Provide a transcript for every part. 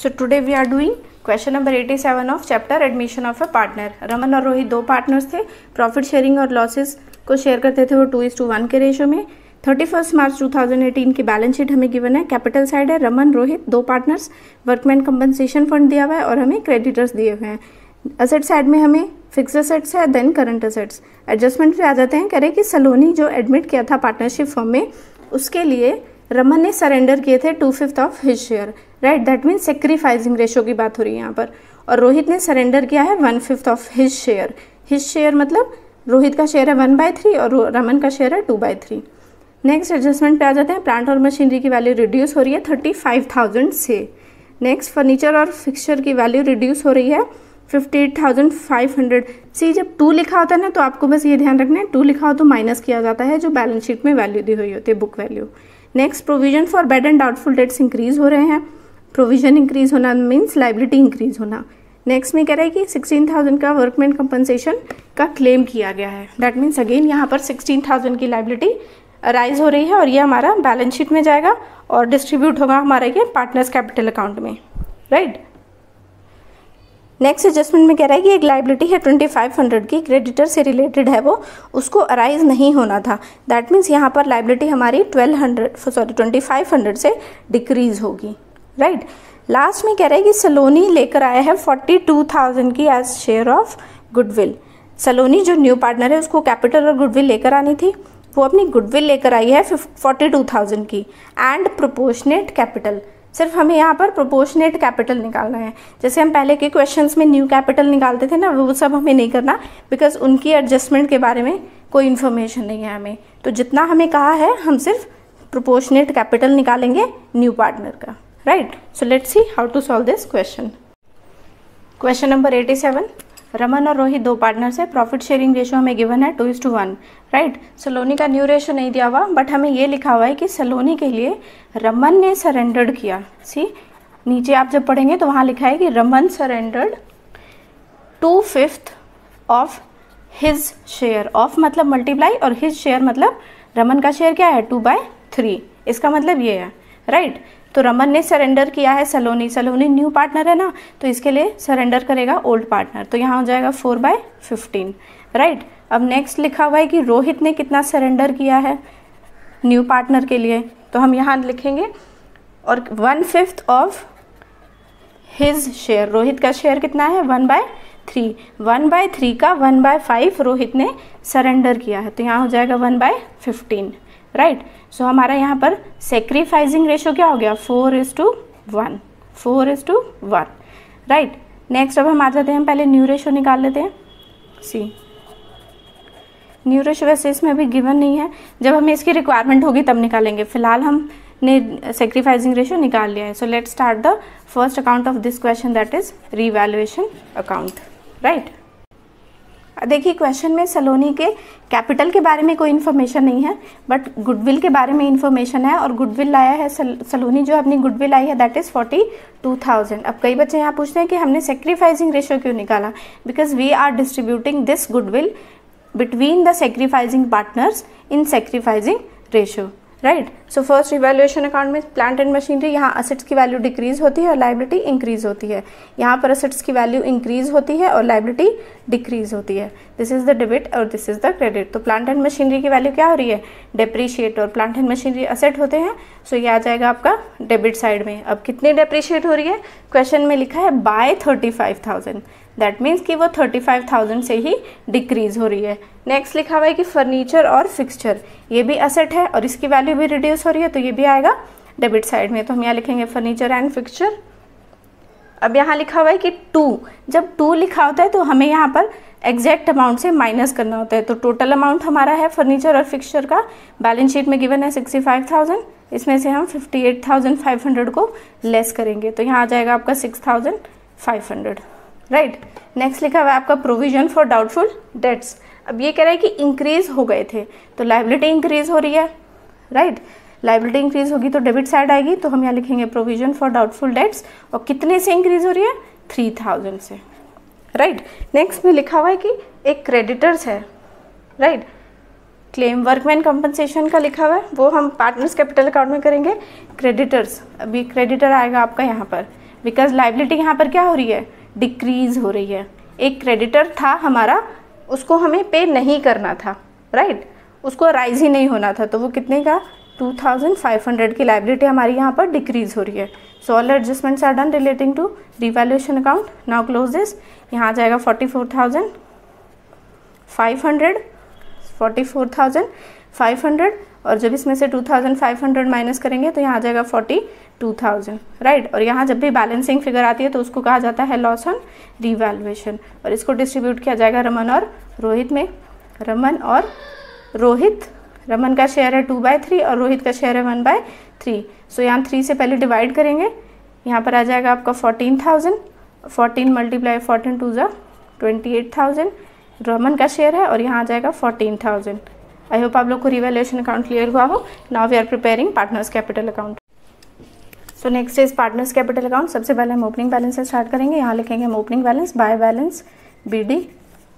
So today we are doing question number 87 of chapter admission of a partner. Raman और रोहित दो partners थे, profit sharing और losses को share करते थे वो 2:1 के रेशो में। 31 मार्च 2018 की बैलेंस शीट हमें गिवन है। कैपिटल साइड है रमन रोहित दो पार्टनर्स, वर्कमैन कंपनसेशन फंड दिया हुआ है और हमें क्रेडिटर्स दिए हुए हैं। असेट साइड में हमें फिक्स असेट्स है, देन करंट असेट्स। एडजस्टमेंट पे आ जाते हैं। कह रहे कि सलोनी जो एडमिट किया था पार्टनरशिप फर्म में, उसके लिए रमन ने सरेंडर किए थे 2/5 of his share, right. That means sacrificing ratio की बात हो रही है यहाँ पर। और रोहित ने सरेंडर किया है 1/5 of his share. His share मतलब रोहित का शेयर है 1/3 और रमन का शेयर है 2/3। नेक्स्ट एडजस्टमेंट पे आ जाते हैं। प्लांट और मशीनरी की वैल्यू रिड्यूस हो रही है 35,000 से। नेक्स्ट फर्नीचर और फिक्सचर की वैल्यू रिड्यूस हो रही है 58,500 सी। जब 2 लिखा होता है ना, तो आपको बस ये ध्यान रखना है 2 लिखा हो तो माइनस किया जाता है जो बैलेंस शीट में वैल्यू दी हुई होती है, book value. Next provision for bad and doubtful debts increase हो रहे हैं। प्रोविजन इंक्रीज होना मीन्स लाइबिलिटी इंक्रीज होना। नेक्स्ट में कह रहा है कि 16,000 का वर्कमैन कंपनसेशन का क्लेम किया गया है। दैट मीन्स अगेन यहाँ पर 16,000 की लाइबिलिटी राइज हो रही है और ये हमारा बैलेंस शीट में जाएगा और डिस्ट्रीब्यूट होगा हमारा ये पार्टनर्स कैपिटल अकाउंट में, राइट। नेक्स्ट एडजस्टमेंट में कह रहा है कि एक लाइबिलिटी है 2500 की, क्रेडिटर से रिलेटेड है वो, उसको अराइज नहीं होना था। दैट मीन्स यहाँ पर लाइबिलिटी हमारी 2500 से डिक्रीज होगी, राइट। लास्ट में कह रहा है कि सलोनी लेकर आया है 42,000 की एज शेयर ऑफ गुडविल। सलोनी जो न्यू पार्टनर है उसको कैपिटल और गुडविल लेकर आनी थी, वो अपनी गुडविल लेकर आई है 42,000 की एंड प्रोपोर्शनेट कैपिटल। सिर्फ हमें यहाँ पर प्रोपोर्शनेट कैपिटल निकालना है। जैसे हम पहले के क्वेश्चंस में न्यू कैपिटल निकालते थे ना, वो सब हमें नहीं करना, बिकॉज उनकी एडजस्टमेंट के बारे में कोई इन्फॉर्मेशन नहीं है हमें। तो जितना हमें कहा है हम सिर्फ प्रोपोर्शनेट कैपिटल निकालेंगे न्यू पार्टनर का, right. So let's see how to solve this question. Question number 87, Raman और रोहित दो पार्टनर्स है, प्रॉफिट शेयरिंग रेशो हमें गिवन है 2:1, राइट। सलोनी का न्यू रेशो नहीं दिया हुआ, बट हमें ये लिखा हुआ है कि सलोनी के लिए रमन ने सरेंडर्ड किया। सी नीचे आप जब पढ़ेंगे तो वहाँ लिखा है कि Raman surrendered 2/5 of his share. Of मतलब मल्टीप्लाई और हिज शेयर मतलब रमन का शेयर क्या है 2/3। इसका मतलब ये है, राइट। तो रमन ने सरेंडर किया है सलोनी न्यू पार्टनर है ना, तो इसके लिए सरेंडर करेगा ओल्ड पार्टनर, तो यहाँ हो जाएगा 4/15, राइट। अब नेक्स्ट लिखा हुआ है कि रोहित ने कितना सरेंडर किया है न्यू पार्टनर के लिए, तो हम यहाँ लिखेंगे और 1/5 ऑफ हिज शेयर। रोहित का शेयर कितना है 1/3। 1/3 का 1/5 रोहित ने सरेंडर किया है, तो यहाँ हो जाएगा 1/15, राइट। सो हमारा यहाँ पर सेक्रीफाइसिंग रेशो क्या हो गया 4:1, 4:1, राइट। नेक्स्ट अब हम आ जाते हैं, पहले न्यू रेशो निकाल लेते हैं। सी न्यू रेशो वैसे इसमें अभी गिवन नहीं है, जब हमें इसकी रिक्वायरमेंट होगी तब निकालेंगे। फिलहाल हमने सेक्रीफाइसिंग रेशो निकाल लिया है। सो let's start the first account of this question, that is revaluation account, right. देखिए क्वेश्चन में सलोनी के कैपिटल के बारे में कोई इन्फॉर्मेशन नहीं है, बट गुडविल के बारे में इन्फॉर्मेशन है। और गुडविल लाया है सलोनी, जो अपनी गुडविल आई है दैट इज 42,000। अब कई बच्चे यहाँ पूछते हैं कि हमने सेक्रीफाइसिंग रेशो क्यों निकाला, because we are distributing this goodwill between the sacrificing partners in sacrificing ratio, right. So first evaluation account में प्लांट एंड मशीनरी, यहाँ असेट्स की वैल्यू डिक्रीज होती है और लाइबिलिटी इंक्रीज होती है। यहाँ पर असेट्स की वैल्यू इंक्रीज होती है और लाइबिलिटी डिक्रीज होती है। दिस इज द डेबिट और दिस इज द क्रेडिट। तो प्लांट एंड मशीनरी की वैल्यू क्या हो रही है डेप्रीशिएट, और प्लांट एंड मशीनरी असेट होते हैं, सो ये आ जाएगा आपका डेबिट साइड में। अब कितनी डेप्रीशिएट हो रही है, क्वेश्चन में लिखा है बाय 35,000, दैट मीन्स कि वो 35,000 से ही डिक्रीज हो रही है। नेक्स्ट लिखा हुआ है कि फर्नीचर और फिक्सचर, ये भी असेट है और इसकी वैल्यू भी रिड्यूस हो रही है, तो ये भी आएगा डेबिट साइड में। तो हम यहाँ लिखेंगे फर्नीचर एंड फिक्सचर। अब यहाँ लिखा हुआ है कि 2, जब 2 लिखा होता है तो हमें यहाँ पर एग्जैक्ट अमाउंट से माइनस करना होता है। तो टोटल अमाउंट हमारा है फर्नीचर और फिक्सचर का, बैलेंस शीट में गिवन है 65,000, इसमें से हम 58,500 को लेस करेंगे, तो यहाँ आ जाएगा आपका 6,500, राइट। नेक्स्ट लिखा हुआ है आपका प्रोविजन फॉर डाउटफुल डेट्स। अब ये कह रहा है कि इंक्रीज हो गए थे, तो लाइबिलिटी इंक्रीज हो रही है, राइट। लाइबिलिटी इंक्रीज होगी तो डेबिट साइड आएगी, तो हम यहाँ लिखेंगे प्रोविजन फॉर डाउटफुल डेट्स। और कितने से इंक्रीज हो रही है 3,000 से, राइट। नेक्स्ट में लिखा हुआ है कि एक क्रेडिटर्स है, राइट। क्लेम वर्कमैन कंपनसेशन का लिखा हुआ है, वो हम पार्टनर्स कैपिटल अकाउंट में करेंगे। क्रेडिटर्स, अभी क्रेडिटर आएगा आपका यहाँ पर, बिकॉज लाइबिलिटी यहाँ पर क्या हो रही है, डिक्रीज हो रही है। एक क्रेडिटर था हमारा, उसको हमें पे नहीं करना था, राइट, उसको राइज ही नहीं होना था, तो वो कितने का 2500 की लाइबिलिटी हमारी यहाँ पर डिक्रीज हो रही है। So all adjustments are done relating to revaluation account. Now close this. यहाँ आ जाएगा 44,500 और जब इसमें से 2,500 माइनस करेंगे तो यहाँ आ जाएगा 42,000, राइट। और यहाँ जब भी बैलेंसिंग फिगर आती है तो उसको कहा जाता है लॉस ऑन रिवैल्यूएशन, और इसको डिस्ट्रीब्यूट किया जाएगा रमन और रोहित में। रमन का शेयर है 2/3 और रोहित का शेयर है 1/3। सो यहाँ 3 से पहले डिवाइड करेंगे, यहाँ पर आ जाएगा आपका 14,000, 14 मल्टीप्लाई 14 2 ज़ा 28,000 रमन का शेयर है, और यहाँ आ जाएगा 14,000। आई होप आप लोग को रिवैल्यूएशन अकाउंट क्लियर हुआ हो। Now we are preparing partners capital account. So next is partners capital account. सबसे पहले हम ओपनिंग बैलेंस से स्टार्ट करेंगे। यहाँ लिखेंगे हम opening balance bye balance BD।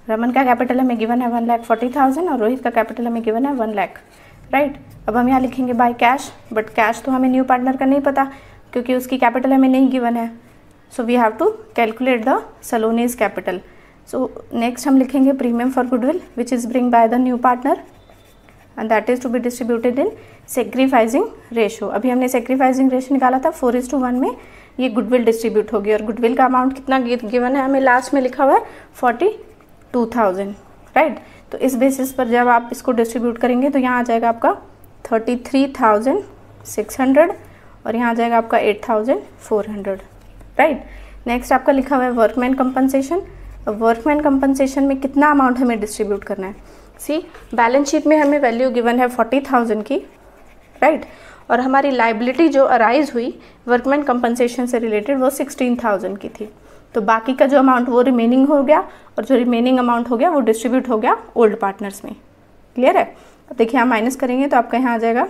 Raman का कैपिटल हमें गिवन है 1,40,000 और रोहित का कैपिटल हमें गिवन है 1 लाख, राइट। अब हम यहाँ लिखेंगे बाय कैश, बट कैश तो हमें न्यू पार्टनर का नहीं पता क्योंकि उसकी कैपिटल हमें नहीं गिवन है। So we have to calculate the Saloni's capital. So next हम लिखेंगे premium for goodwill which is bring by the new partner and that is to be distributed in sacrificing ratio. अभी हमने सेक्रीफाइजिंग रेशो निकाला था 4:1 में, ये goodwill distribute होगी और गुडविल का अमाउंट कितना गिवन है हमें लास्ट में लिखा हुआ है 42,000, राइट। तो इस बेसिस पर जब आप इसको डिस्ट्रीब्यूट करेंगे तो यहाँ आ जाएगा आपका 33,600 और यहाँ आ जाएगा आपका 8,400, राइट। नेक्स्ट आपका लिखा हुआ है वर्कमैन कंपनसेशन। वर्कमैन कंपनसेशन में कितना अमाउंट हमें डिस्ट्रीब्यूट करना है। सी बैलेंस शीट में हमें वैल्यू गिवन है 40,000 की, राइट, और हमारी लाइबिलिटी जो अराइज हुई वर्कमैन कंपनसेशन से रिलेटेड वो 16,000 की थी। तो बाकी का जो अमाउंट वो रिमेनिंग हो गया और जो रिमेनिंग अमाउंट हो गया वो डिस्ट्रीब्यूट हो गया ओल्ड पार्टनर्स में। क्लियर है। अब देखिए आप माइनस करेंगे तो आपका यहाँ आ जाएगा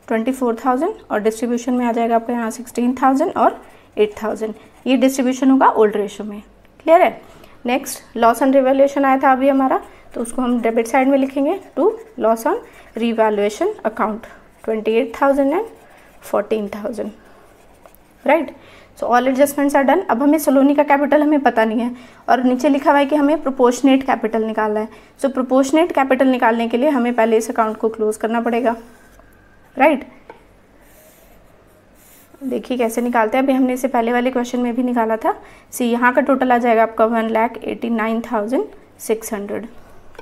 24,000 और डिस्ट्रीब्यूशन में आ जाएगा आपका यहाँ 16,000 और 8,000। ये डिस्ट्रीब्यूशन होगा ओल्ड रेशो में। क्लियर है। नेक्स्ट लॉस ऑन रिवैल्यूएशन आया था अभी हमारा, तो उसको हम डेबिट साइड में लिखेंगे to loss on revaluation account 28,000 and 14,000, right. So all adjustments are done. अब हमें सलोनी का कैपिटल हमें पता नहीं है और नीचे लिखा हुआ है कि हमें प्रोपोर्शनेट कैपिटल निकालना है। सो प्रोपोर्शनेट कैपिटल निकालने के लिए हमें पहले इस अकाउंट को क्लोज करना पड़ेगा, राइट। देखिए कैसे निकालते हैं। अभी हमने इसे पहले वाले क्वेश्चन में भी निकाला था। सी यहाँ का टोटल आ जाएगा आपका 1,89,600,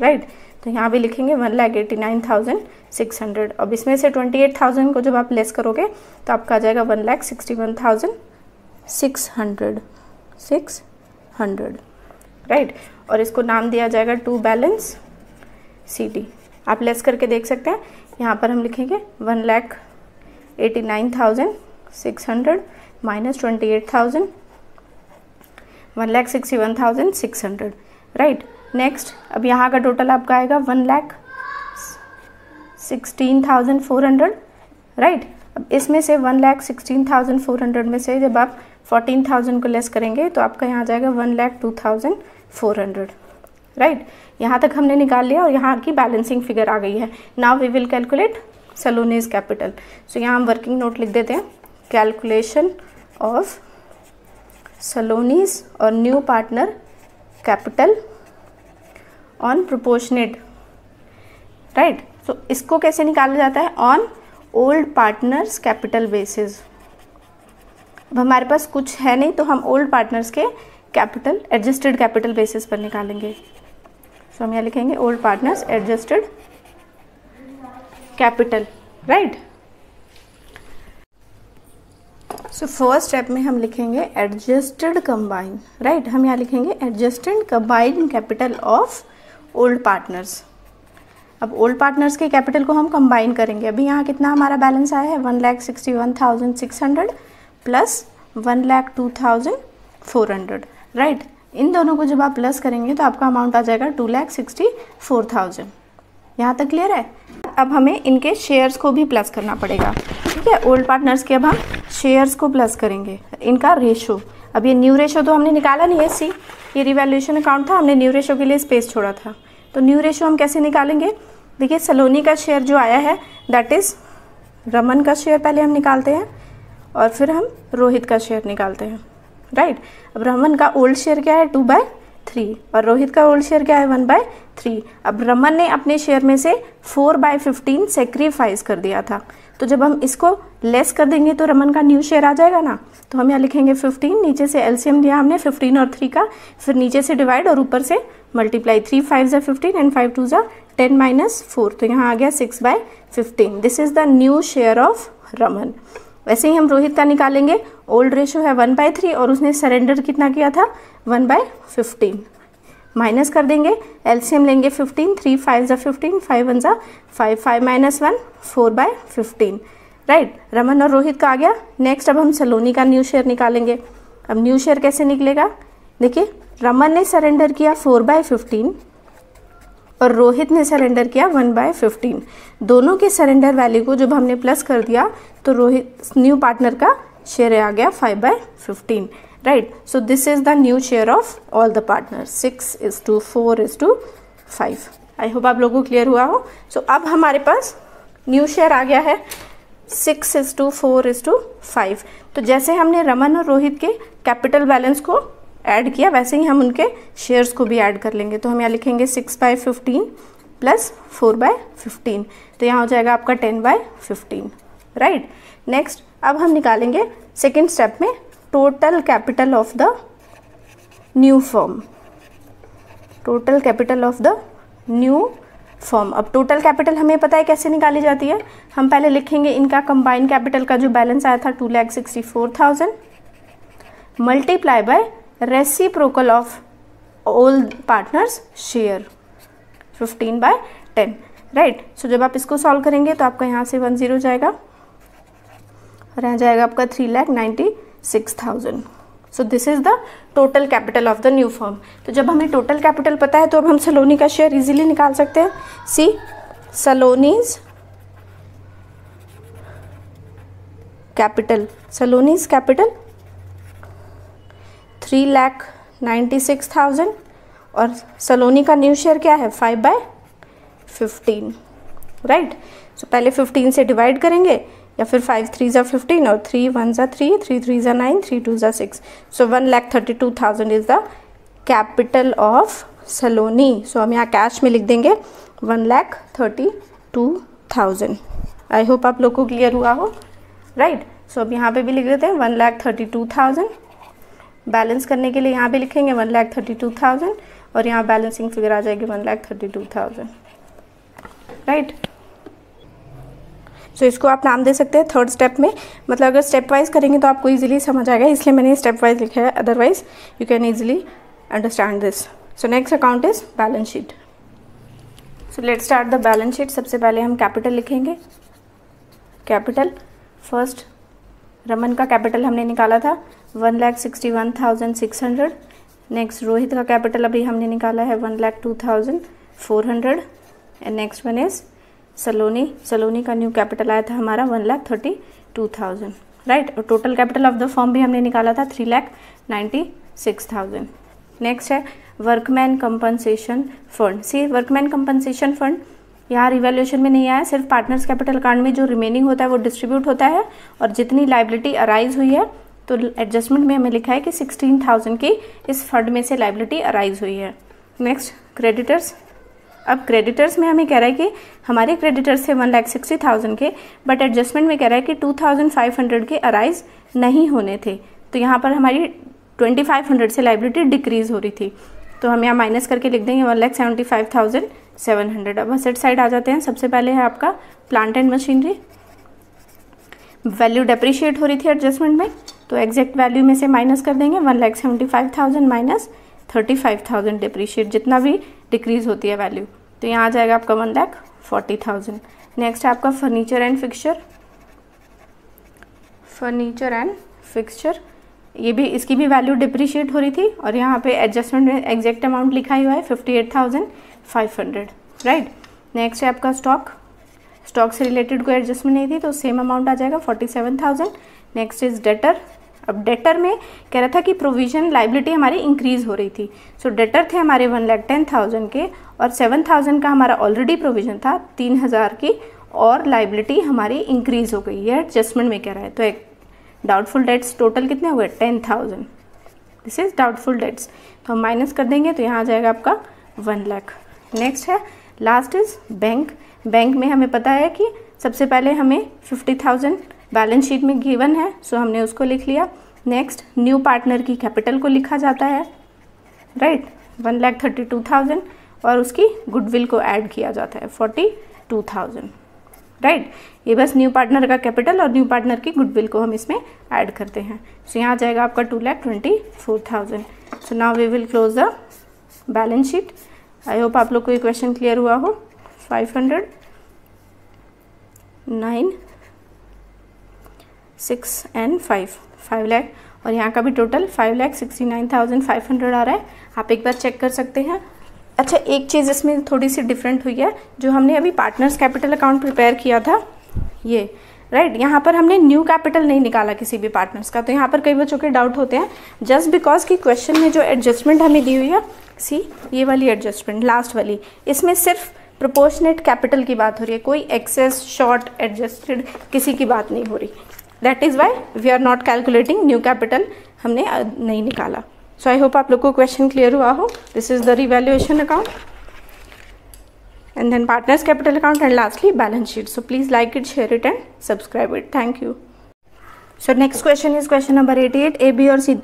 राइट। तो यहाँ भी लिखेंगे 1,89,600। अब इसमें से 28,000 को जब आप लेस करोगे तो आपका आ जाएगा 1,61,600, राइट। और इसको नाम दिया जाएगा टू बैलेंस CD। आप लेस करके देख सकते हैं। यहाँ पर हम लिखेंगे 1,89,600 माइनस 28,000, 1,61,600, राइट। नेक्स्ट अब यहाँ का टोटल आपका आएगा 1,16,400, राइट। अब इसमें से 1,16,400 में से जब आप 14,000 को लेस करेंगे तो आपका यहाँ आ जाएगा 1,02,400, राइट। यहाँ तक हमने निकाल लिया और यहाँ की बैलेंसिंग फिगर आ गई है। Now we will calculate Saloni's capital. So यहाँ हम वर्किंग नोट लिख देते हैं, कैलकुलेशन ऑफ सलोनीज और new partner capital on proportionate, right. So इसको कैसे निकाला जाता है, on old partners capital basis. अब हमारे पास कुछ है नहीं तो हम ओल्ड पार्टनर्स के कैपिटल एडजस्टेड कैपिटल बेसिस पर निकालेंगे। सो हम यहाँ लिखेंगे old partners adjusted capital, right. So first step में हम लिखेंगे एडजस्टेड कंबाइन, राइट। हम यहाँ लिखेंगे adjusted combined capital of old partners. अब ओल्ड पार्टनर्स के कैपिटल को हम कंबाइन करेंगे। अभी यहाँ कितना हमारा बैलेंस आया है 1,61,600 प्लस 1,02,400, राइट। इन दोनों को जब आप प्लस करेंगे तो आपका अमाउंट आ जाएगा 2,64,000। यहाँ तक क्लियर है। अब हमें इनके शेयर्स को भी प्लस करना पड़ेगा, ठीक है। ओल्ड पार्टनर्स के अब हम शेयर्स को प्लस करेंगे, इनका रेशो। अब ये न्यू रेशो तो हमने निकाला नहीं है। सी ये रिवैल्यूएशन अकाउंट था, हमने न्यू रेशो के लिए स्पेस छोड़ा था। तो न्यू रेशो हम कैसे निकालेंगे। देखिए सलोनी का शेयर जो आया है दैट इज रमन का शेयर पहले हम निकालते हैं और फिर हम रोहित का शेयर निकालते हैं, राइट। अब रमन का ओल्ड शेयर क्या है 2/3 और रोहित का ओल्ड शेयर क्या है 1/3। अब रमन ने अपने शेयर में से 4/15 सेक्रीफाइस कर दिया था, तो जब हम इसको लेस कर देंगे तो रमन का न्यू शेयर आ जाएगा ना। तो हम यहाँ लिखेंगे 15, नीचे से एलसीएम लिया हमने 15 और 3 का, फिर नीचे से डिवाइड और ऊपर से मल्टीप्लाई। 3 5 = 15 एंड 5 2 = 10 - 4, तो यहाँ आ गया 6/15। This is the new share of Raman. वैसे ही हम रोहित का निकालेंगे। ओल्ड रेशो है 1/3 और उसने सरेंडर कितना किया था 1/15। माइनस कर देंगे, एलसीएम लेंगे 15, 3 5 = 15, 5 1 = 5, 5 - 1 4/15, राइट। रमन और रोहित का आ गया। नेक्स्ट अब हम सलोनी का न्यू शेयर निकालेंगे। अब न्यू शेयर कैसे निकलेगा, देखिए रमन ने सरेंडर किया 4/15 और रोहित ने सरेंडर किया 1/15। दोनों के सरेंडर वैल्यू को जब हमने प्लस कर दिया तो रोहित न्यू पार्टनर का शेयर आ गया 5/15, right. So this is the new share of all the partner 6:4:5। I hope आप लोगों को क्लियर हुआ हो। सो अब हमारे पास न्यू शेयर आ गया है 6:4:5। तो जैसे हमने रमन और रोहित के कैपिटल बैलेंस को ऐड किया वैसे ही हम उनके शेयर्स को भी ऐड कर लेंगे। तो हम यहाँ लिखेंगे 6/15 प्लस 4/15, तो यहाँ हो जाएगा आपका 10/15, राइट। नेक्स्ट अब हम निकालेंगे सेकेंड स्टेप में total capital of the new firm. Total capital of the new firm. अब टोटल कैपिटल हमें पता है कैसे निकाली जाती है। हम पहले लिखेंगे इनका कंबाइंड कैपिटल का जो बैलेंस आया था 2,64,000 multiply by reciprocal of all partners share 15/10, right. So जब आप इसको सॉल्व करेंगे तो आपका यहाँ से 1 0 जाएगा और यहाँ जाएगा आपका 3,96,000। So this is the total capital of the new firm. तो जब हमें टोटल कैपिटल पता है तो अब हम सलोनी का शेयर इजीली निकाल सकते हैं। सी सलोनीज कैपिटल, सलोनीज कैपिटल 3,96,000 और सलोनी का न्यू शेयर क्या है 5/15, राइट। सो पहले 15 से डिवाइड करेंगे या फिर 5 3 = 15 और 3 1 = 3, 3 3 = 9, 3 2 = 6। So 1,32,000 is the capital of Saloni. So हम यहाँ कैश में लिख देंगे 1,32,000। आई होप आप लोग को क्लियर हुआ हो, राइट। सो अब यहाँ पे भी लिख देते हैं 1,32,000। बैलेंस करने के लिए यहाँ पे लिखेंगे 1,32,000 और यहाँ बैलेंसिंग फिगर आ जाएगी 1,32,000, राइट। सो इसको आप नाम दे सकते हैं थर्ड स्टेप में। मतलब अगर स्टेप वाइज करेंगे तो आपको इजीली समझ आएगा, इसलिए मैंने स्टेप वाइज लिखा है, otherwise you can easily understand this. So next account is balance sheet. So let's start the balance sheet. सबसे पहले हम कैपिटल लिखेंगे। कैपिटल फर्स्ट रमन का कैपिटल हमने निकाला था 1,61,600। नेक्स्ट रोहित का कैपिटल अभी हमने निकाला है 1,02,400 एंड नेक्स्ट वन इज सलोनी का न्यू कैपिटल आया था हमारा 1,32,000, राइट। और total capital of the firm भी हमने निकाला था 3,96,000। नेक्स्ट है वर्कमैन कंपनसेशन फंड। सी वर्कमैन कंपनसेशन फंड यहाँ रिवैल्यूएशन में नहीं आया, सिर्फ पार्टनर्स कैपिटल अकाउंट में जो रिमेनिंग होता है वो डिस्ट्रीब्यूट होता है और जितनी लाइबिलिटी अराइज हुई है तो एडजस्टमेंट में हमें लिखा है कि 16,000 की इस फंड में से लाइबिलिटी अराइज हुई है। Next creditors. अब क्रेडिटर्स में हमें कह रहा है कि हमारे क्रेडिटर्स थे 1,60,000 के, बट एडजस्टमेंट में कह रहा है कि 2,500 के अराइज नहीं होने थे। तो यहाँ पर हमारी 2,500 से लाइबिलिटी डिक्रीज हो रही थी, तो हम यहाँ माइनस करके लिख देंगे 1,75,700। अब असेट साइड आ जाते हैं। सबसे पहले है आपका plant and machinery. Value depreciate हो रही थी एडजस्टमेंट में, तो एग्जैक्ट वैल्यू में से माइनस कर देंगे 1,75,000 माइनस 35,000 डिप्रिशिएट, जितना भी डिक्रीज होती है वैल्यू, तो यहाँ आ जाएगा आपका 1,40,000। नेक्स्ट है आपका फर्नीचर एंड फिक्सचर। ये भी, इसकी भी वैल्यू डिप्रिशिएट हो रही थी और यहाँ पे एडजस्टमेंट में एग्जैक्ट अमाउंट लिखा हुआ है 58,500, राइट। नेक्स्ट है आपका स्टॉक से रिलेटेड कोई एडजस्टमेंट नहीं थी तो सेम अमाउंट आ जाएगा 47,000। Next is debtor. अब डेटर में कह रहा था कि प्रोविजन लाइबिलिटी हमारी इंक्रीज हो रही थी। सो डेटर थे हमारे 1,10,000 के और 7,000 का हमारा ऑलरेडी प्रोविजन था, 3,000 की और लाइबिलिटी हमारी इंक्रीज हो गई है एडजस्टमेंट में कह रहा है। तो डाउटफुल डेट्स टोटल कितने हुए 10,000, दिस इज डाउटफुल डेट्स, तो हम माइनस कर देंगे तो यहाँ आ जाएगा आपका 1 लाख। नेक्स्ट है लास्ट इज बैंक। बैंक में हमें पता है कि सबसे पहले हमें 50,000 बैलेंस शीट में गिवन है, सो हमने उसको लिख लिया। नेक्स्ट न्यू पार्टनर की कैपिटल को लिखा जाता है, राइट, 1,32,000 और उसकी गुडविल को ऐड किया जाता है 42,000, राइट। ये बस न्यू पार्टनर का कैपिटल और न्यू पार्टनर की गुडविल को हम इसमें ऐड करते हैं। सो यहाँ आ जाएगा आपका 2,24,000। So now we will close the balance sheet. I hope आप लोग को ये क्वेश्चन क्लियर हुआ हो। 500, 9, 6 एंड 5 लाख, और यहाँ का भी टोटल 5,69,500 आ रहा है, आप एक बार चेक कर सकते हैं। अच्छा, एक चीज़ इसमें थोड़ी सी डिफरेंट हुई है, जो हमने अभी पार्टनर्स कैपिटल अकाउंट प्रिपेयर किया था ये, राइट, यहाँ पर हमने न्यू कैपिटल नहीं निकाला किसी भी पार्टनर्स का। तो यहाँ पर कई बच्चों के डाउट होते हैं, जस्ट बिकॉज कि क्वेश्चन में जो एडजस्टमेंट हमें दी हुई है, सी ये वाली एडजस्टमेंट लास्ट वाली, इसमें सिर्फ प्रोपोर्शनेट कैपिटल की बात हो रही है, कोई एक्सेस शॉर्ट एडजस्टेड किसी की बात नहीं हो रही। That is why we are not calculating new capital, हमने नहीं निकाला। सो आई होप आप लोग को क्वेश्चन क्लियर हुआ हो। This is the revaluation account and then partners capital account and lastly balance sheet. So please like it, share it and subscribe it. Thank you. So next question is question number 88. A, B और C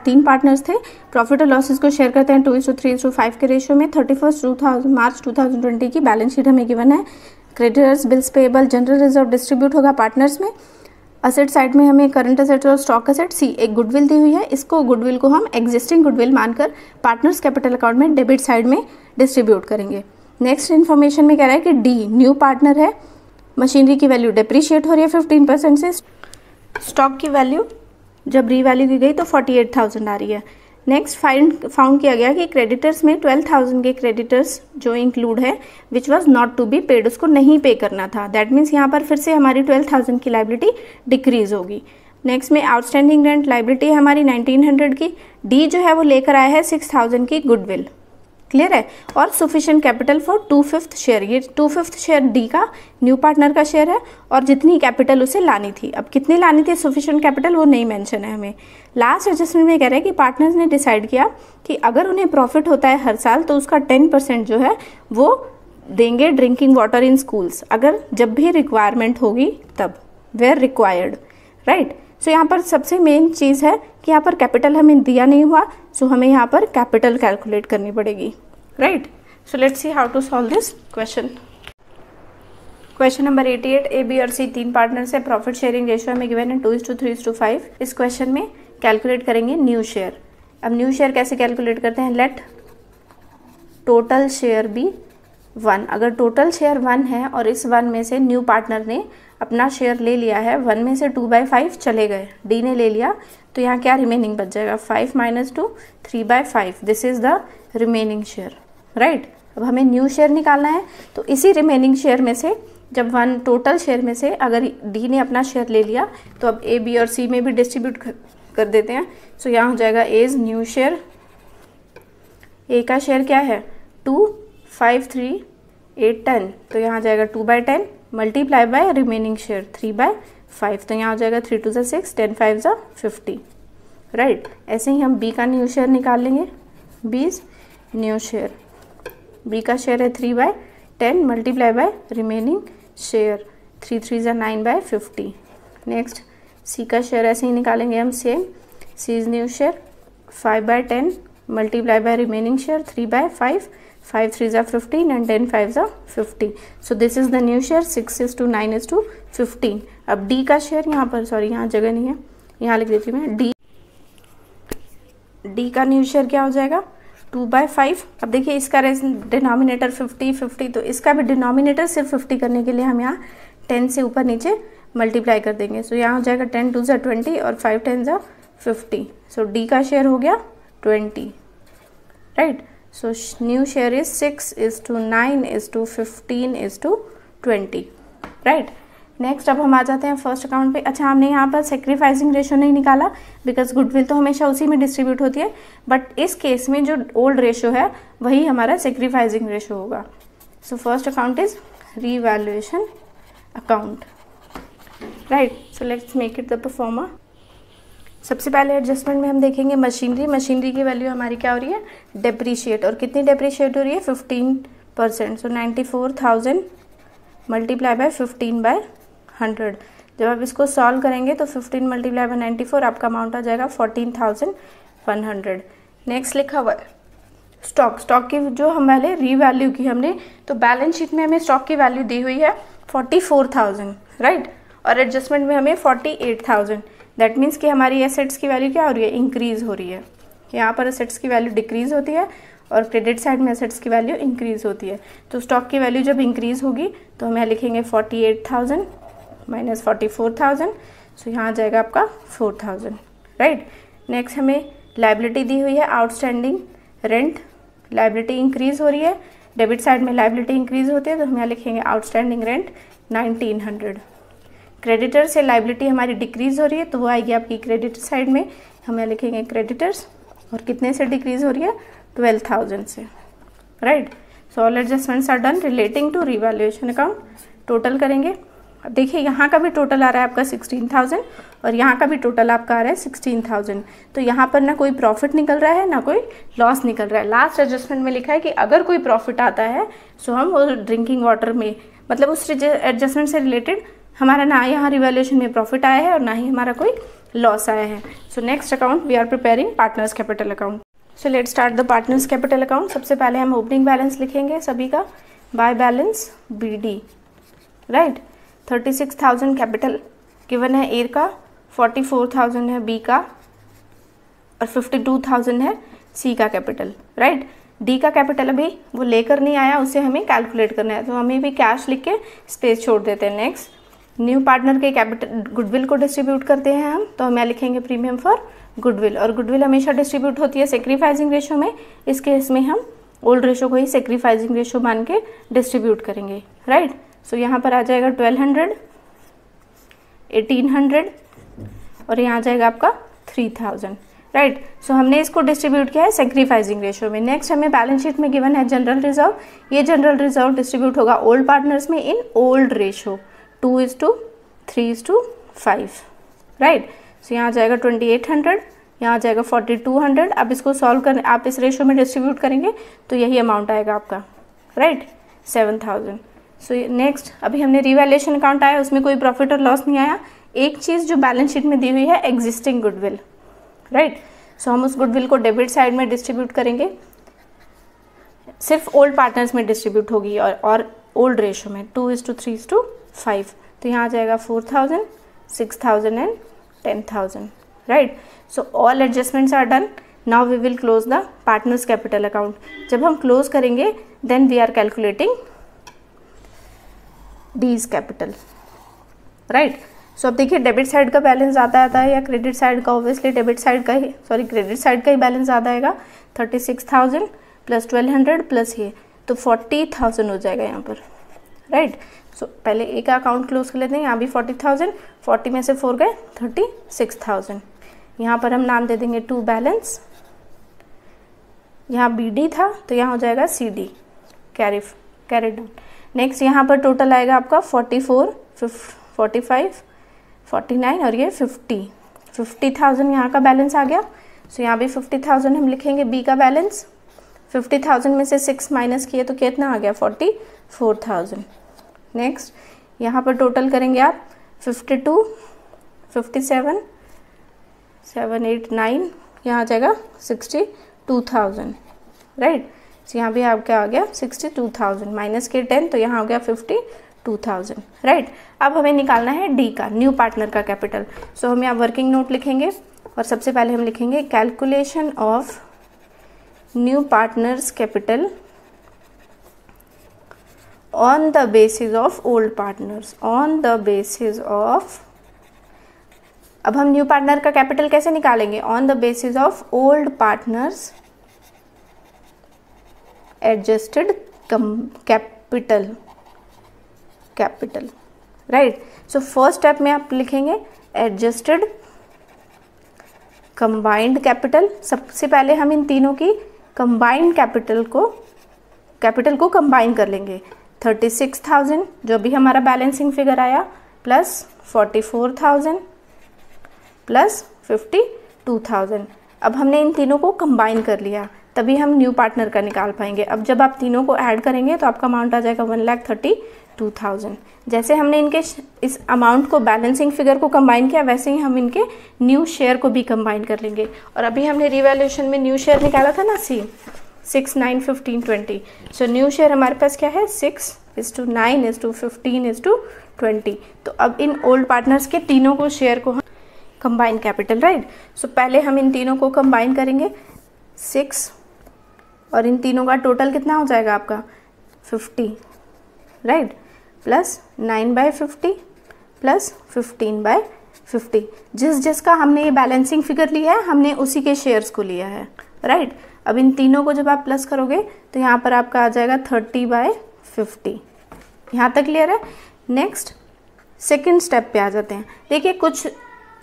तीन partners थे, profit और losses को share करते हैं 2:3:5 के ratio में। 31 मार्च 2020 की बैलेंस शीट हमें गिवन है। Creditors, bills payable, general reserve distribute होगा पार्टनर्स में। असेट साइड में हमें करंट असेट्स और स्टॉक असेट। सी, एक गुडविल दी हुई है, इसको गुडविल को हम एग्जिस्टिंग गुडविल मानकर पार्टनर्स कैपिटल अकाउंट में डेबिट साइड में डिस्ट्रीब्यूट करेंगे। नेक्स्ट इन्फॉर्मेशन में कह रहा है कि डी न्यू पार्टनर है, मशीनरी की वैल्यू डिप्रिशिएट हो रही है 15% से, स्टॉक की वैल्यू जब रीवैल्यू की गई तो 48,000 आ रही है। नेक्स्ट फाउंड किया गया कि क्रेडिटर्स में 12,000 के क्रेडिटर्स जो इंक्लूड है which was not to be paid, उसको नहीं पे करना था। दैट मीन्स यहाँ पर फिर से हमारी 12,000 की लाइबिलिटी डिक्रीज होगी। नेक्स्ट में आउटस्टैंडिंग रेंट लाइबिलिटी है हमारी 1,900 की। डी जो है वो लेकर आया है 6,000 की गुडविल, क्लियर है, और सुफिशिएंट कैपिटल फॉर 2/5 शेयर। ये 2/5 शेयर डी का न्यू पार्टनर का शेयर है और जितनी कैपिटल उसे लानी थी, अब कितनी लानी थी सुफिशिएंट कैपिटल वो नहीं मेंशन है हमें। लास्ट एडजस्टमेंट में कह रहे हैं कि पार्टनर्स ने डिसाइड किया कि अगर उन्हें प्रॉफिट होता है हर साल तो उसका 10% जो है वो देंगे ड्रिंकिंग वाटर इन स्कूल्स, अगर जब भी रिक्वायरमेंट होगी तब, वेयर रिक्वायर्ड, राइट। सो यहाँ पर सबसे मेन चीज़ है कि यहाँ पर कैपिटल हमें दिया नहीं हुआ, सो हमें यहाँ पर कैपिटल कैलकुलेट करनी पड़ेगी, right. So let's see how to solve this question. Question number 88, A, B और सी तीन पार्टनर्स है, प्रॉफिट शेयरिंग रेशियो हमें गिवन है 2:3:5। इस क्वेश्चन में कैलकुलेट करेंगे न्यू शेयर। अब न्यू शेयर कैसे कैलकुलेट करते हैं, लेट टोटल शेयर बी 1। अगर टोटल शेयर 1 है और इस 1 में से न्यू पार्टनर ने अपना शेयर ले लिया है, 1 में से 2/5 चले गए, डी ने ले लिया, तो यहाँ क्या रिमेनिंग बच जाएगा, 5 - 2 3/5, this is the remaining share, right. अब हमें न्यू शेयर निकालना है, तो इसी रिमेनिंग शेयर में से जब 1 टोटल शेयर में से अगर डी ने अपना शेयर ले लिया तो अब ए, बी और सी में भी डिस्ट्रीब्यूट कर देते हैं। सो यहाँ हो जाएगा एज न्यू शेयर, ए का शेयर क्या है 2, 5, 3, 8, 10, तो यहाँ आ जाएगा 2/10 मल्टीप्लाई बाय रिमेनिंग शेयर 3/5, तो यहाँ हो जाएगा 3 × 6, 10 × 5 = 50, राइट। ऐसे ही हम बी का न्यू शेयर निकाल लेंगे, बीज न्यू शेयर, बी का शेयर है 3/10 multiply by remaining share 3 × 3 = 9/50। Next C का शेयर ऐसे ही निकालेंगे हम same, C is new share 5/10 multiply by remaining share 3/5, 5 × 3 = 15 and 10 × 5 = 50। So this is the new share 6:9:15। अब D का शेयर यहाँ पर, सॉरी यहाँ जगह नहीं है, यहाँ लिख देती हूँ मैं, D का न्यू शेयर क्या हो जाएगा 2/5। अब देखिए इसका डिनोमिनेटर 50, तो इसका भी डिनोमिनेटर सिर्फ 50 करने के लिए हम यहाँ 10 से ऊपर नीचे मल्टीप्लाई कर देंगे। सो यहाँ हो जाएगा 10 × 2 = 20 और 5 × 10 = 50। सो D का शेयर हो गया 20, right. So new share is 6:9:15:20, right. Next अब हम आ जाते हैं फर्स्ट अकाउंट पे। अच्छा, हमने यहाँ पर सेक्रीफाइसिंग रेशो नहीं निकाला बिकॉज गुडविल तो हमेशा उसी में डिस्ट्रीब्यूट होती है, बट इस केस में जो ओल्ड रेशो है वही हमारा सेक्रीफाइसिंग रेशो होगा। So first account is revaluation account, right. So let's make it the pro forma. सबसे पहले एडजस्टमेंट में हम देखेंगे मशीनरी। मशीनरी की वैल्यू हमारी क्या हो रही है, डेप्रीशिएट, और कितनी डेप्रीशिएट हो रही है, 15%। सो 94,000 मल्टीप्लाई बाय 15/100। जब आप इसको सॉल्व करेंगे तो 15 मल्टीप्लाई बाय 94 आपका अमाउंट आ जाएगा 14,100। नेक्स्ट लिखा हुआ है स्टॉक। स्टॉक की जो हम पहले रीवैल्यू की हमने, तो बैलेंस शीट में हमें स्टॉक की वैल्यू दी हुई है 44,000, राइट, और एडजस्टमेंट में हमें 48,000। दैट मीन्स कि हमारी एसेट्स की वैल्यू क्या हो रही है, इंक्रीज हो रही है। यहाँ पर एसेट्स की वैल्यू डिक्रीज होती है और क्रेडिट साइड में एसेट्स की वैल्यू इंक्रीज होती है। तो स्टॉक की वैल्यू जब इंक्रीज होगी तो हम यहाँ लिखेंगे 48,000 माइनस 44,000। सो यहाँ आ जाएगा आपका 4,000, राइट। नेक्स्ट हमें लायबिलिटी दी हुई है आउटस्टैंडिंग रेंट। लायबिलिटी इंक्रीज हो रही है, डेबिट साइड में लायबिलिटी इंक्रीज होती है, तो हम यहाँ लिखेंगे आउटस्टैंडिंग रेंट 1900। क्रेडिटर से लायबिलिटी हमारी डिक्रीज हो रही है तो वो आएगी आपकी क्रेडिट साइड में, हम यहाँ लिखेंगे क्रेडिटर्स, और कितने से डिक्रीज हो रही है, 12,000 से, right. So all adjustments are done relating to revaluation account. Total करेंगे, अब देखिए यहाँ का भी टोटल आ रहा है आपका 16,000 और यहाँ का भी टोटल आपका आ रहा है 16,000। तो यहाँ पर ना कोई प्रॉफिट निकल रहा है ना कोई लॉस निकल रहा है। लास्ट एडजस्टमेंट में लिखा है कि अगर कोई प्रॉफिट आता है सो हम वो ड्रिंकिंग वाटर में, मतलब उस एडजस्टमेंट से रिलेटेड हमारा ना यहाँ रिवैल्यूएशन में प्रॉफिट आया है और ना ही हमारा कोई लॉस आया है। So next account we are preparing partners capital account. So let's start the partners capital account. सबसे पहले हम ओपनिंग बैलेंस लिखेंगे सभी का, by balance BD, right. 36,000 capital given है ए का, 44,000 है बी का और 52,000 है सी का कैपिटल, राइट। डी का कैपिटल अभी वो लेकर नहीं आया, उसे हमें कैलकुलेट करना है, तो हमें भी कैश लिख के स्पेस छोड़ देते हैं। नेक्स्ट न्यू पार्टनर के कैपिटल गुडविल को डिस्ट्रीब्यूट करते हैं हम, तो हम यहाँ लिखेंगे प्रीमियम फॉर गुडविल, और गुडविल हमेशा डिस्ट्रीब्यूट होती है सेक्रीफाइसिंग रेशो में। इस केस में हम ओल्ड रेशो को ही सेक्रीफाइसिंग रेशो मान के डिस्ट्रीब्यूट करेंगे, राइट। सो यहाँ पर आ जाएगा 1200, 1800 और यहाँ आ जाएगा आपका 3000, राइट। सो हमने इसको डिस्ट्रीब्यूट किया है सेक्रीफाइसिंग रेशो में। नेक्स्ट हमें बैलेंस शीट में गिवन है जनरल रिजर्व। ये जनरल रिजर्व डिस्ट्रीब्यूट होगा ओल्ड पार्टनर्स में इन ओल्ड रेशो 2:3:5, राइट। सो यहाँ आ जाएगा 2800, यहाँ आ जाएगा 4200। अब इसको सॉल्व कर आप इस रेशो में डिस्ट्रीब्यूट करेंगे तो यही अमाउंट आएगा आपका, राइट, 7000। सो नेक्स्ट अभी हमने रिवैल्यूएशन अकाउंट आया, उसमें कोई प्रॉफिट और लॉस नहीं आया। एक चीज़ जो बैलेंस शीट में दी हुई है एग्जिस्टिंग गुडविल, राइट। सो हम उस गुडविल को डेबिट साइड में डिस्ट्रीब्यूट करेंगे, सिर्फ ओल्ड पार्टनर्स में डिस्ट्रीब्यूट होगी और ओल्ड रेशो में 2:3:5। तो यहाँ आ जाएगा 4000, 6000 and 10,000, right. So all adjustments are done. Now we will close the partners capital account. जब हम क्लोज करेंगे then we are calculating these capital, right. So अब देखिए डेबिट साइड का बैलेंस ज़्यादा आता है या क्रेडिट साइड का, ऑब्वियसली डेबिट साइड का ही, सॉरी क्रेडिट साइड का ही बैलेंस ज़्यादा आएगा। 36,000 प्लस 1200 प्लस ये, तो 40,000 हो जाएगा यहाँ पर, राइट। सो पहले एक अकाउंट क्लोज कर लेते हैं, यहाँ भी 40,000, 40 में से 4 गए 36,000। यहाँ पर हम नाम दे देंगे टू बैलेंस, यहाँ BD था तो यहाँ हो जाएगा CD, कैरी डाउन। नेक्स्ट यहाँ पर टोटल आएगा आपका 44, 45, 49 और ये 50,000 यहाँ का बैलेंस आ गया। सो यहाँ भी 50,000 हम लिखेंगे बी का बैलेंस। 50,000 में से 6 माइनस किए तो कितना आ गया, 44,000। नेक्स्ट यहाँ पर टोटल करेंगे आप 52, 57, 7, 8, 9, यहाँ आ जाएगा 62,000, राइट। तो यहाँ भी आपका आ गया 62,000 माइनस के 10, तो यहाँ हो गया 52,000, राइट। अब हमें निकालना है डी का, न्यू पार्टनर का कैपिटल। सो हम यहाँ वर्किंग नोट लिखेंगे और सबसे पहले हम लिखेंगे calculation of new partners capital on the basis of old partners, on the basis of, अब हम न्यू पार्टनर का कैपिटल कैसे निकालेंगे, on the basis of old partners adjusted capital, right. So first step में आप लिखेंगे एडजस्टेड कंबाइंड कैपिटल। सबसे पहले हम इन तीनों की कंबाइंड कैपिटल को कंबाइन कर लेंगे। 36,000 जो भी हमारा बैलेंसिंग फिगर आया प्लस 44,000 प्लस 52,000। अब हमने इन तीनों को कंबाइन कर लिया, तभी हम न्यू पार्टनर का निकाल पाएंगे। अब जब आप तीनों को ऐड करेंगे तो आपका अमाउंट आ जाएगा 1,32,000। जैसे हमने इनके इस अमाउंट को, बैलेंसिंग फिगर को कंबाइन किया, वैसे ही हम इनके न्यू शेयर को भी कंबाइन कर लेंगे। और अभी हमने रिवैल्यूएशन में न्यू शेयर निकाला था ना, 6, 9, 15, 20। सो न्यू शेयर हमारे पास क्या है, 6:9:15:20। तो अब इन ओल्ड पार्टनर्स के तीनों को शेयर को हम कंबाइन कैपिटल, राइट। सो पहले हम इन तीनों को कंबाइन करेंगे, 6, और इन तीनों का टोटल कितना हो जाएगा आपका 50, राइट, प्लस 9/50 प्लस 15/50। जिसका हमने ये बैलेंसिंग फिगर लिया है, हमने उसी के शेयर्स को लिया है, राइट। अब इन तीनों को जब आप प्लस करोगे तो यहाँ पर आपका आ जाएगा 30/50। यहाँ तक क्लियर है। नेक्स्ट सेकंड स्टेप पे आ जाते हैं। देखिए कुछ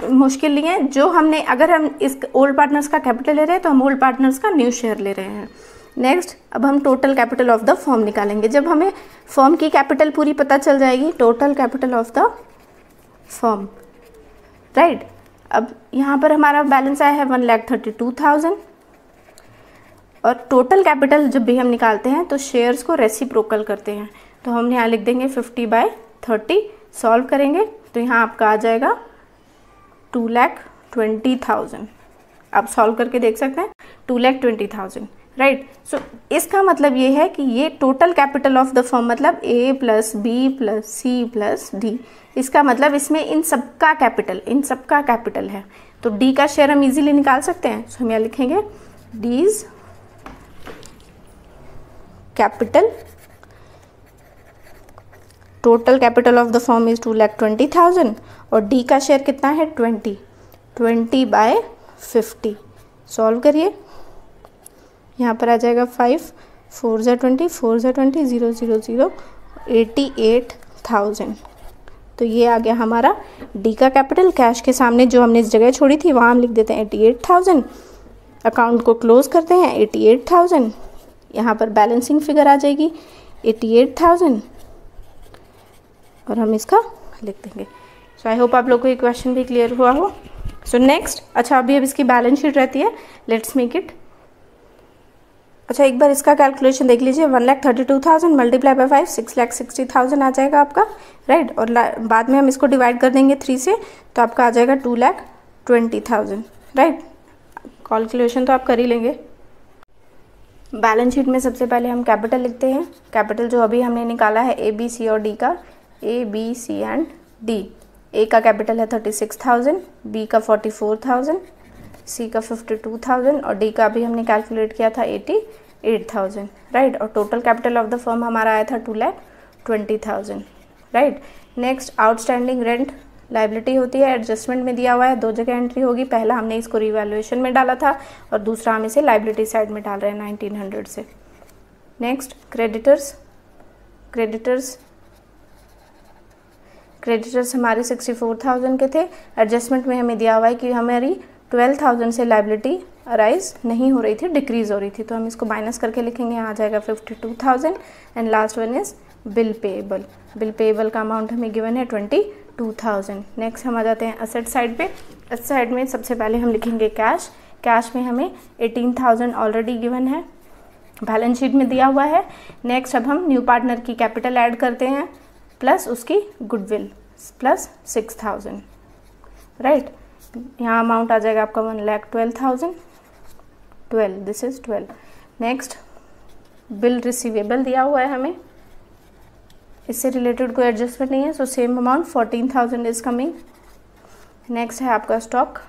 मुश्किल नहीं है, जो हमने, अगर हम इस ओल्ड पार्टनर्स का कैपिटल ले रहे हैं तो हम ओल्ड पार्टनर्स का न्यू शेयर ले रहे हैं। नेक्स्ट अब हम total capital of the firm निकालेंगे। जब हमें फर्म की कैपिटल पूरी पता चल जाएगी, total capital of the firm, right. अब यहाँ पर हमारा बैलेंस आया है 1,32,000। और टोटल कैपिटल जब भी हम निकालते हैं तो शेयर्स को रेसिप्रोकल करते हैं, तो हम यहाँ लिख देंगे 50/30। सॉल्व करेंगे तो यहाँ आपका आ जाएगा 2,20,000। आप सॉल्व करके देख सकते हैं, 2,20,000, राइट। सो इसका मतलब ये है कि ये total capital of the firm, मतलब A + B + C + D। इसका मतलब इसमें इन सबका कैपिटल है। तो D का शेयर हम इजीली निकाल सकते हैं। सो हम यहाँ लिखेंगे D's capital, total capital of the firm is 2,20,000 और D का शेयर कितना है 20/50। सॉल्व करिए, यहाँ पर आ जाएगा 5, 4 × 20, 4 × 20, 0, 0, 0, 88,000। तो ये आ गया हमारा D का कैपिटल। कैश के सामने जो हमने इस जगह छोड़ी थी वहाँ हम लिख देते हैं 88,000। अकाउंट को क्लोज करते हैं 88,000। यहाँ पर बैलेंसिंग फिगर आ जाएगी 88,000 और हम इसका लिख देंगे। सो आई होप आप लोग को ये क्वेश्चन भी क्लियर हुआ हो। सो नेक्स्ट, अच्छा अभी अब इसकी बैलेंस शीट रहती है, लेट्स मेक इट। अच्छा एक बार इसका कैलकुलेशन देख लीजिए, 1,32,000 मल्टीप्लाई बाय 5, 6,60,000 आ जाएगा आपका, राइट। और बाद में हम इसको डिवाइड कर देंगे 3 से, तो आपका आ जाएगा 2,20,000, राइट। कैलकुलेशन तो आप कर ही लेंगे। बैलेंस शीट में सबसे पहले हम कैपिटल लिखते हैं। कैपिटल जो अभी हमने निकाला है A, B, C और D का, A, B, C and D। A का कैपिटल है 36,000, B का 44,000, C का 52,000 और D का अभी हमने कैलकुलेट किया था 88,000, राइट। और total capital of the firm हमारा आया था 2,20,000, right. Next outstanding rent liability होती है, एडजस्टमेंट में दिया हुआ है, 2 जगह एंट्री होगी। पहला हमने इसको रिवैल्यूएशन में डाला था और दूसरा हम इसे लाइबिलिटी साइड में डाल रहे हैं 1900 से। नेक्स्ट क्रेडिटर्स हमारे 64,000 के थे। एडजस्टमेंट में हमें दिया हुआ है कि हमारी 12,000 से लाइबिलिटी अराइज नहीं हो रही थी, डिक्रीज हो रही थी, तो हम इसको माइनस करके लिखेंगे, यहाँ आ जाएगा 52,000। And last one is bill payable का अमाउंट हमें गिवन है 22,000। नेक्स्ट हम आ जाते हैं असेट साइड पे। असेट साइड में सबसे पहले हम लिखेंगे कैश में हमें 18,000 ऑलरेडी गिवन है, बैलेंस शीट में दिया हुआ है। नेक्स्ट अब हम न्यू पार्टनर की कैपिटल ऐड करते हैं प्लस उसकी गुडविल प्लस 6,000, राइट। यहाँ अमाउंट आ जाएगा आपका 1,12,000, 12, this is 12। Next bill receivable दिया हुआ है हमें, इससे रिलेटेड कोई एडजस्टमेंट नहीं है, so same amount 14,000 is coming. Next है आपका स्टॉक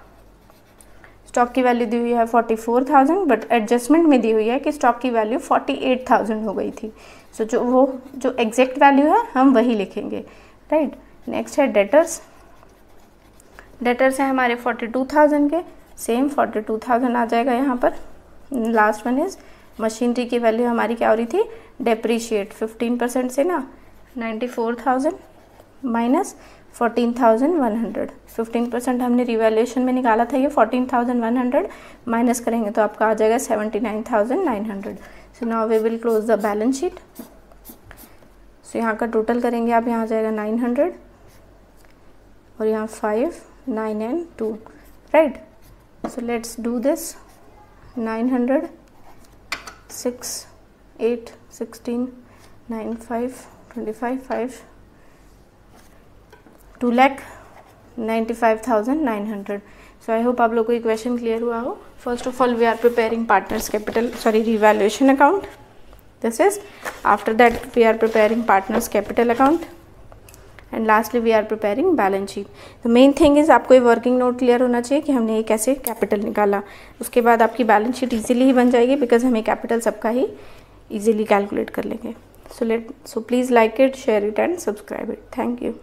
की वैल्यू दी हुई है 44,000, बट एडजस्टमेंट में दी हुई है कि स्टॉक की वैल्यू 48,000 हो गई थी। सो जो एग्जैक्ट वैल्यू है हम वही लिखेंगे, राइट। नेक्स्ट है डेटर्स है हमारे 42,000 के, सेम 42,000 आ जाएगा यहाँ पर। लास्ट वन इज मशीनरी की वैल्यू हमारी क्या हो रही थी, डेप्रीशिएट 15% से ना 94,000 माइनस 14,100। 15% हमने रिवैल्यूएशन में निकाला था, ये 14,100 माइनस करेंगे तो आपका आ जाएगा 79,900। So now we will close the balance sheet. So यहाँ का टोटल करेंगे आप, यहाँ आ जाएगा 900 और यहाँ 5, 9 and 2, right? So let's do this. 900, 6, 8, 16, 9, 5, 25, 5, 2,95,900. So I hope आप लोग को ये क्वेश्चन क्लियर हुआ हो. First of all, we are preparing partners capital, revaluation account. This is, after that we are preparing partners capital account, and lastly we are preparing balance sheet. The main thing is आपको ये working note clear होना चाहिए कि हमने ये कैसे capital निकाला. उसके बाद आपकी बैलेंस शीट इजीली ही बन जाएगी, बिकॉज हमें कैपिटल सबका ही इजीली कैलकुलेट कर लेंगे. So please like it, share it and subscribe it. Thank you.